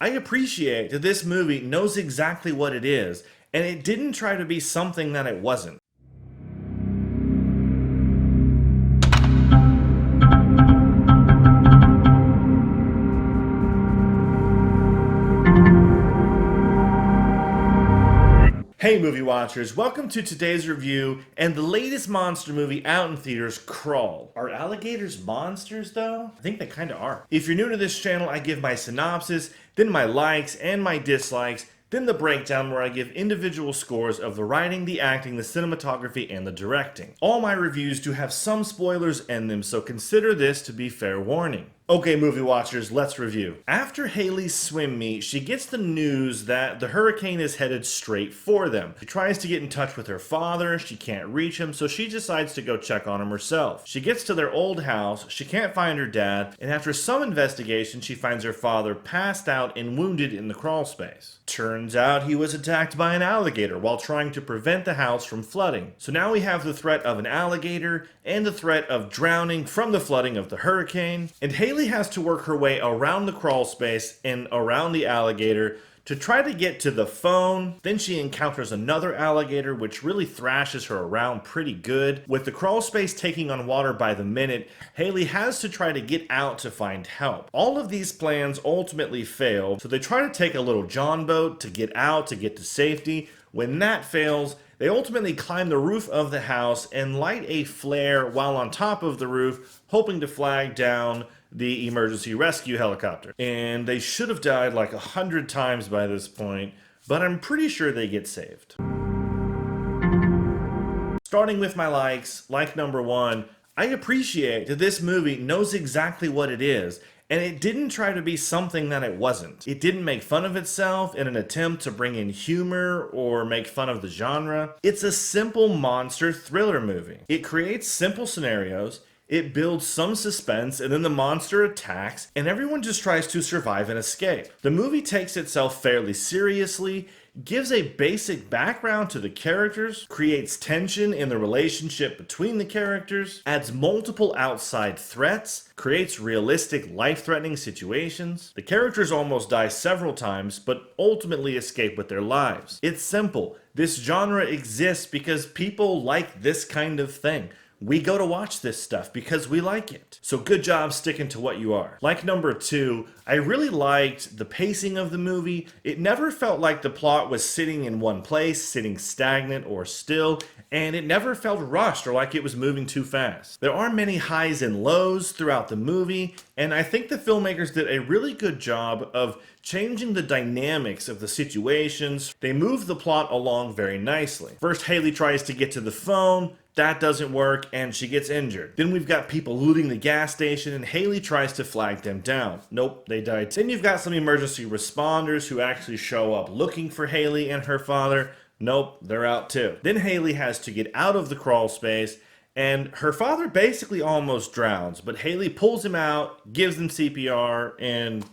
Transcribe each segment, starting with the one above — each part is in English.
I appreciate that this movie knows exactly what it is, and it didn't try to be something that it wasn't. Hey movie watchers, welcome to today's review and the latest monster movie out in theaters, Crawl. Are alligators monsters though? I think they kinda are. If you're new to this channel, I give my synopsis, then my likes and my dislikes, then the breakdown where I give individual scores of the writing, the acting, the cinematography, and the directing. All my reviews do have some spoilers in them, so consider this to be fair warning. Okay, movie watchers, let's review. After Haley's swim meet, she gets the news that the hurricane is headed straight for them. She tries to get in touch with her father, she can't reach him, so she decides to go check on him herself. She gets to their old house, she can't find her dad, and after some investigation, she finds her father passed out and wounded in the crawl space. Turns out he was attacked by an alligator while trying to prevent the house from flooding. So now we have the threat of an alligator and the threat of drowning from the flooding of the hurricane, and Haley has to work her way around the crawl space and around the alligator to try to get to the phone. Then she encounters another alligator which really thrashes her around pretty good. With the crawl space taking on water by the minute, Haley has to try to get out to find help. All of these plans ultimately fail, so they try to take a little John boat to get out, to get to safety. When that fails, they ultimately climb the roof of the house and light a flare while on top of the roof, hoping to flag down the emergency rescue helicopter. And they should have died like 100 times by this point, but I'm pretty sure they get saved. Starting with my likes, like number one, I appreciate that this movie knows exactly what it is, and it didn't try to be something that it wasn't. It didn't make fun of itself in an attempt to bring in humor or make fun of the genre. It's a simple monster thriller movie. It creates simple scenarios, it builds some suspense, and then the monster attacks, and everyone just tries to survive and escape. The movie takes itself fairly seriously, gives a basic background to the characters, creates tension in the relationship between the characters, adds multiple outside threats, creates realistic life-threatening situations. The characters almost die several times, but ultimately escape with their lives. It's simple. This genre exists because people like this kind of thing. We go to watch this stuff because we like it. So good job sticking to what you are. Like number two, I really liked the pacing of the movie. It never felt like the plot was sitting in one place, sitting stagnant or still, and it never felt rushed or like it was moving too fast. There are many highs and lows throughout the movie, and I think the filmmakers did a really good job of changing the dynamics of the situations. They moved the plot along very nicely. First, Haley tries to get to the phone. That doesn't work, and she gets injured. Then we've got people looting the gas station, and Haley tries to flag them down. Nope, they died. Then you've got some emergency responders who actually show up looking for Haley and her father. Nope, they're out too. Then Haley has to get out of the crawl space, and her father basically almost drowns, but Haley pulls him out, gives him CPR, and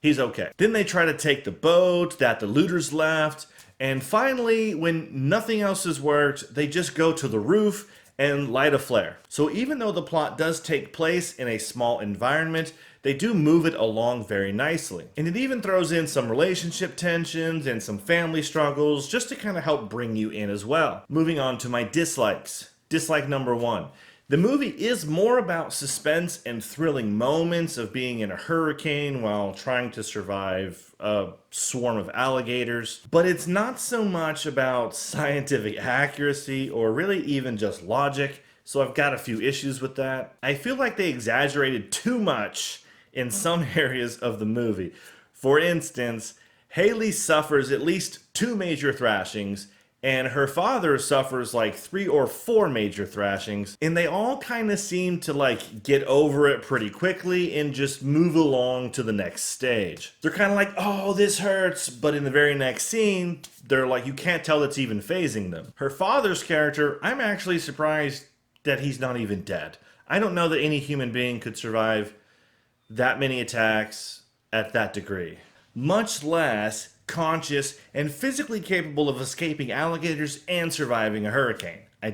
he's okay. Then they try to take the boat that the looters left, and finally, when nothing else has worked, they just go to the roof and light a flare. So even though the plot does take place in a small environment, they do move it along very nicely. And it even throws in some relationship tensions and some family struggles just to kind of help bring you in as well. Moving on to my dislikes. Dislike number one. The movie is more about suspense and thrilling moments of being in a hurricane while trying to survive a swarm of alligators, but it's not so much about scientific accuracy or really even just logic, so I've got a few issues with that. I feel like they exaggerated too much in some areas of the movie. For instance, Haley suffers at least 2 major thrashings, and her father suffers like 3 or 4 major thrashings, and they all kind of seem to like get over it pretty quickly and just move along to the next stage. They're kind of like, oh, this hurts, but in the very next scene, they're like, you can't tell that's even phasing them. Her father's character, I'm actually surprised that he's not even dead. I don't know that any human being could survive that many attacks at that degree, much less conscious and physically capable of escaping alligators and surviving a hurricane. A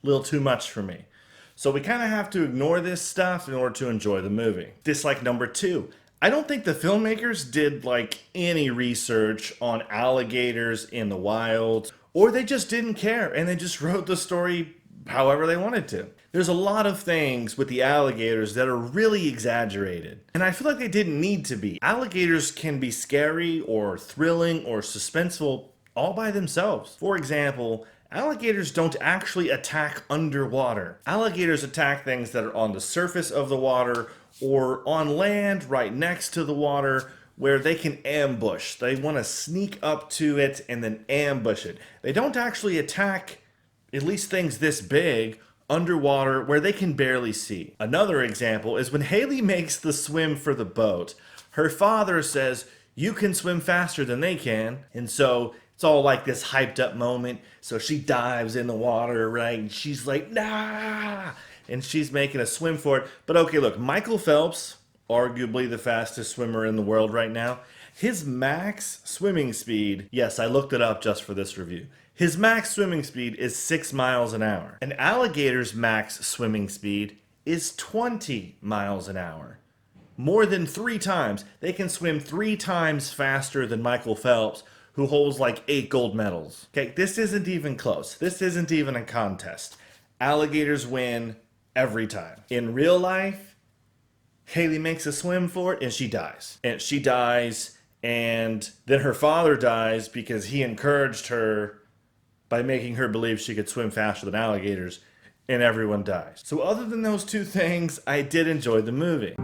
little too much for me. So we kind of have to ignore this stuff in order to enjoy the movie. Dislike number 2. I don't think the filmmakers did like any research on alligators in the wild, or they just didn't care and they just wrote the story however they wanted to. There's a lot of things with the alligators that are really exaggerated, and I feel like they didn't need to be. Alligators can be scary or thrilling or suspenseful all by themselves. For example, alligators don't actually attack underwater. Alligators attack things that are on the surface of the water or on land right next to the water where they can ambush. They want to sneak up to it and then ambush it. They don't actually attack, at least things this big, underwater where they can barely see. Another example is when Haley makes the swim for the boat. Her father says, "You can swim faster than they can." And so it's all like this hyped up moment. So she dives in the water, right? And she's like, "Nah!" And she's making a swim for it. But okay, look, Michael Phelps, arguably the fastest swimmer in the world right now, his max swimming speed, yes, I looked it up just for this review. His max swimming speed is 6 miles an hour. An alligator's max swimming speed is 20 miles an hour. More than 3 times. They can swim 3 times faster than Michael Phelps, who holds like 8 gold medals. Okay, this isn't even close. This isn't even a contest. Alligators win every time. In real life, Haley makes a swim for it and she dies. And then her father dies because he encouraged her by making her believe she could swim faster than alligators, and everyone dies. So other than those 2 things, I did enjoy the movie.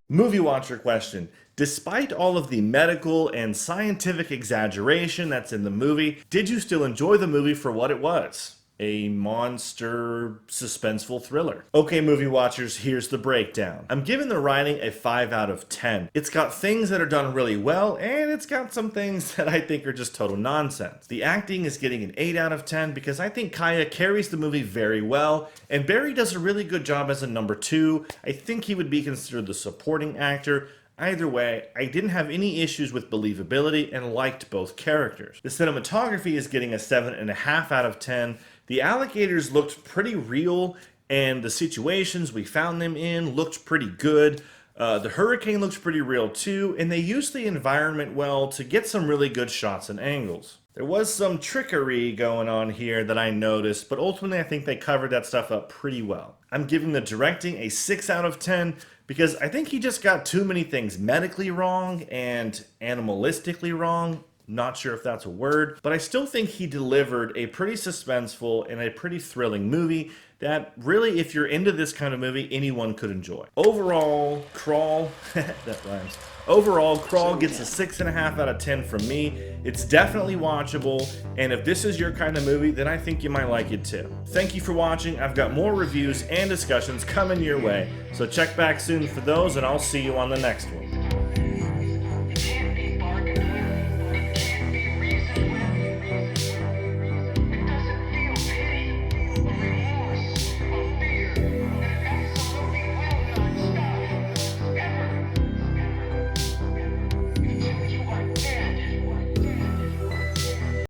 Movie watcher question. Despite all of the medical and scientific exaggeration that's in the movie, did you still enjoy the movie for what it was? A monster, suspenseful thriller. Okay, movie watchers, here's the breakdown. I'm giving the writing a 5 out of 10. It's got things that are done really well, and it's got some things that I think are just total nonsense. The acting is getting an 8 out of 10 because I think Kaya carries the movie very well, and Barry does a really good job as a number 2. I think he would be considered the supporting actor. Either way, I didn't have any issues with believability and liked both characters. The cinematography is getting a 7.5 out of 10. The alligators looked pretty real, and the situations we found them in looked pretty good. The hurricane looks pretty real too, and they used the environment well to get some really good shots and angles. There was some trickery going on here that I noticed, but ultimately I think they covered that stuff up pretty well. I'm giving the directing a 6 out of 10 because I think he just got too many things medically wrong and animalistically wrong. Not sure if that's a word, but I still think he delivered a pretty suspenseful and a pretty thrilling movie that really, if you're into this kind of movie, anyone could enjoy. Overall, Crawl, that rhymes. Overall, Crawl gets a 6.5 out of 10 from me. It's definitely watchable, and if this is your kind of movie, then I think you might like it too. Thank you for watching. I've got more reviews and discussions coming your way, so check back soon for those, and I'll see you on the next one.